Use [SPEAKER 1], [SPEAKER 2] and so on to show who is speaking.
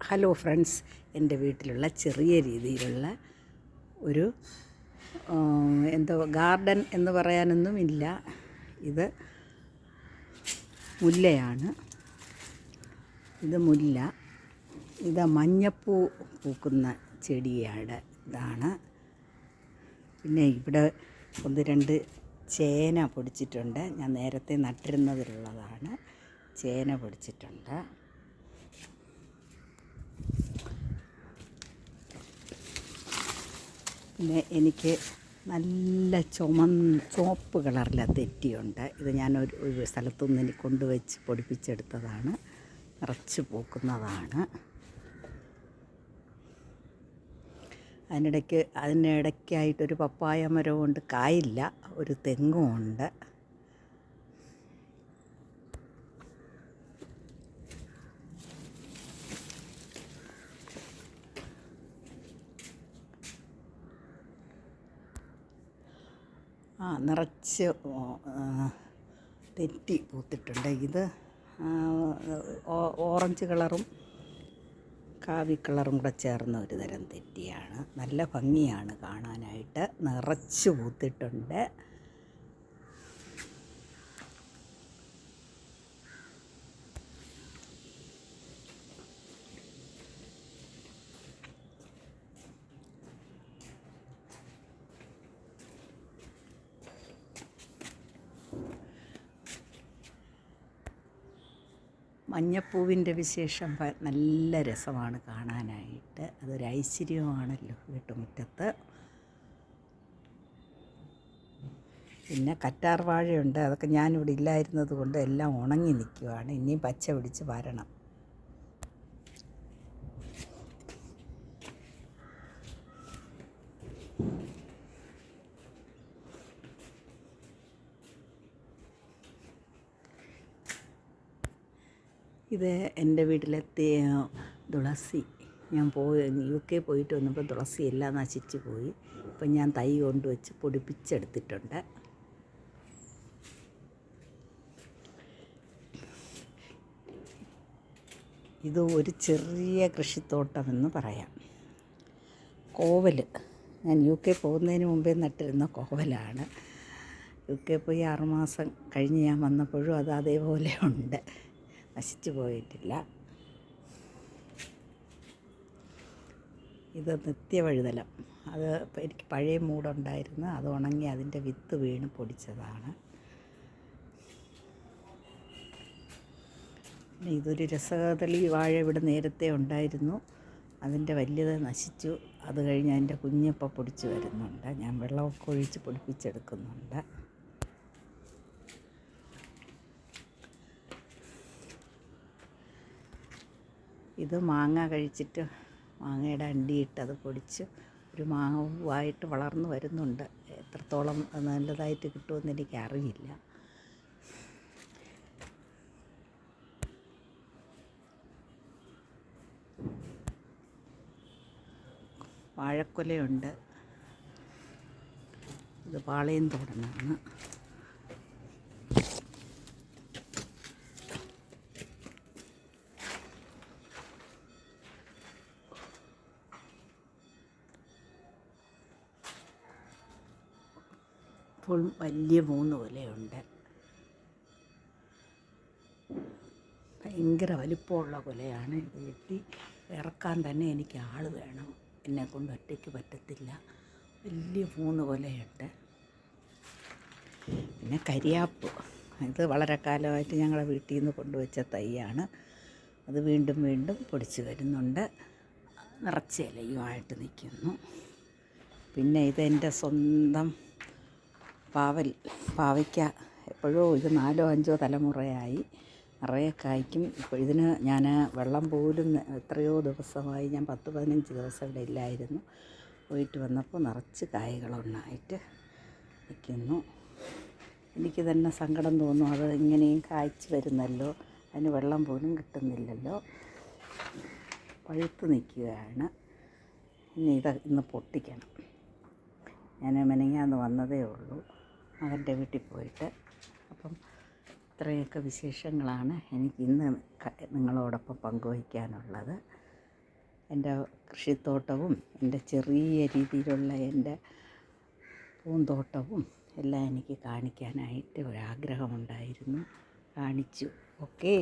[SPEAKER 1] Hello friends, എൻ്റെ വീട്ടിലുള്ള ചെറിയ രീതിയിലുള്ള ഒരു ഗാർഡൻ എന്ന് പറയാനൊന്നുമില്ല. ഇത് മുല്ലയാണ്. ഇത് മുല്ല. ഇത് മഞ്ഞപ്പൂ പൂക്കുന്ന ചെടിയാണ്. ഇതാണ്. പിന്നെ ഇവിടെ ഒന്ന് രണ്ട് ചേന പൊടിച്ചിട്ടുണ്ട്. ഞാൻ നേരത്തെ നട്ടിരുന്നതിലുള്ളതാണ്. ചേന പൊടിച്ചിട്ടുണ്ട്. പിന്നെ എനിക്ക് നല്ല ചുവപ്പ് കളറിലെ തെറ്റിയുണ്ട്. ഇത് ഞാൻ ഒരു സ്ഥലത്തുനിന്ന് എനിക്ക് കൊണ്ടുവച്ച് പൊടിപ്പിച്ചെടുത്തതാണ്. നിറച്ച് പൂക്കുന്നതാണ്. അതിനിടയ്ക്കായിട്ടൊരു പപ്പായ മരമുണ്ട്, കായില്ല. ഒരു തെങ്ങുമുണ്ട്. നിറച്ച് തെറ്റി പൂത്തിട്ടുണ്ട്. ഇത് ഓറഞ്ച് കളറും കാവി കളറും കൂടെ ചേർന്ന ഒരു തരം തെറ്റിയാണ്. നല്ല ഭംഗിയാണ് കാണാനായിട്ട്. നിറച്ച് പൂത്തിട്ടുണ്ട്. മഞ്ഞപ്പൂവിൻ്റെ വിശേഷം നല്ല രസമാണ് കാണാനായിട്ട്. അതൊരു ഐശ്വര്യമാണല്ലോ വീട്ടുമുറ്റത്ത്. പിന്നെ കറ്റാർ വാഴയുണ്ട്. അതൊക്കെ ഞാനിവിടെ ഇല്ലായിരുന്നത് കൊണ്ട് എല്ലാം ഉണങ്ങി നിൽക്കുകയാണ്. ഇനിയും പച്ച പിടിച്ച് വരണം. ഇത് എൻ്റെ വീട്ടിലെ തുളസി. ഞാൻ UK പോയിട്ട് വന്നപ്പോൾ തുളസി എല്ലാം നശിച്ചു പോയി. ഇപ്പം ഞാൻ തൈ കൊണ്ടുവച്ച് പൊടിപ്പിച്ചെടുത്തിട്ടുണ്ട്. ഇത് ഒരു ചെറിയ കൃഷിത്തോട്ടമെന്ന് പറയാം. കോവൽ ഞാൻ UK പോകുന്നതിന് മുമ്പേ നട്ടിരുന്ന കോവലാണ്. UK പോയി 6 മാസം കഴിഞ്ഞ് ഞാൻ വന്നപ്പോഴും അത് അതേപോലെ ഉണ്ട്, നശിച്ചു പോയിട്ടില്ല. ഇത് നിത്യവഴുതലം. അത് എനിക്ക് പഴയ മൂടുണ്ടായിരുന്നു, അത് ഉണങ്ങി അതിൻ്റെ വിത്ത് വീണ് പൊടിച്ചതാണ്. പിന്നെ ഇതൊരു രസകദളി വാഴ ഇവിടെ നേരത്തെ ഉണ്ടായിരുന്നു. അതിൻ്റെ വലിയത് നശിച്ചു. അത് കഴിഞ്ഞ് അതിൻ്റെ കുഞ്ഞിപ്പോൾ പൊടിച്ച് വരുന്നുണ്ട്. ഞാൻ വെള്ളമൊക്കെ ഒഴിച്ച് പൊടിപ്പിച്ചെടുക്കുന്നുണ്ട്. ഇത് മാങ്ങ കഴിച്ചിട്ട് മാങ്ങയുടെ അണ്ടിയിട്ട് അത് പൊടിച്ച് ഒരു മാവായിട്ട് വളർന്നു വരുന്നുണ്ട്. എത്രത്തോളം നല്ലതായിട്ട് കിട്ടുമെന്ന് എനിക്കറിയില്ല. വാഴക്കൊലയുണ്ട്. ഇത് പാളയം തോടനാണ്. ഇപ്പോൾ വലിയ 3 കൊലയുണ്ട്. ഭയങ്കര വലിപ്പമുള്ള കൊലയാണ്. ഇത് വെട്ടി ഇറക്കാൻ തന്നെ എനിക്ക് ആൾ വേണം. എന്നെക്കൊണ്ട് ഒറ്റയ്ക്ക് പറ്റത്തില്ല. വലിയ 3 കൊലയുണ്ട്. പിന്നെ കരിയാപ്പ്. ഇത് വളരെ കാലമായിട്ട് ഞങ്ങളുടെ വീട്ടിൽ നിന്ന് കൊണ്ടുവച്ച തൈയാണ്. അത് വീണ്ടും വീണ്ടും പൊടിച്ച് വരുന്നുണ്ട്. നിറച്ച് ഇലയുമായിട്ട് നിൽക്കുന്നു. പിന്നെ ഇതെൻ്റെ സ്വന്തം പാവയ്ക്ക. എപ്പോഴോ ഇത് 4 or 5 തലമുറയായി നിറയെ കായ്ക്കും. ഇപ്പോൾ ഇതിന് ഞാൻ വെള്ളം പോലും എത്രയോ ദിവസമായി. ഞാൻ 10-15 ദിവസം ഇവിടെ ഇല്ലായിരുന്നു. പോയിട്ട് വന്നപ്പോൾ നിറച്ച് കായ്കളൊന്നായിട്ട് നിൽക്കുന്നു. എനിക്ക് തന്നെ സങ്കടം തോന്നും. അത് ഇങ്ങനെയും കായ്ച്ച് വരുന്നല്ലോ, അതിന് വെള്ളം പോലും കിട്ടുന്നില്ലല്ലോ. പഴുത്ത് നിൽക്കുകയാണ്. ഇന്ന് പൊട്ടിക്കണം. ഞാൻ മെനങ്ങാന്ന് വന്നതേ ഉള്ളൂ മകൻ്റെ വീട്ടിൽ പോയിട്ട്. അപ്പം ഇത്രയൊക്കെ വിശേഷങ്ങളാണ് എനിക്ക് ഇന്ന് നിങ്ങളോടൊപ്പം പങ്കുവയ്ക്കാനുള്ളത്. എൻ്റെ കൃഷിത്തോട്ടവും എൻ്റെ ചെറിയ രീതിയിലുള്ള എൻ്റെ പൂന്തോട്ടവും എല്ലാം എനിക്ക് കാണിക്കാനായിട്ട് ഒരാഗ്രഹമുണ്ടായിരുന്നു. കാണിച്ചു. ഓക്കേ.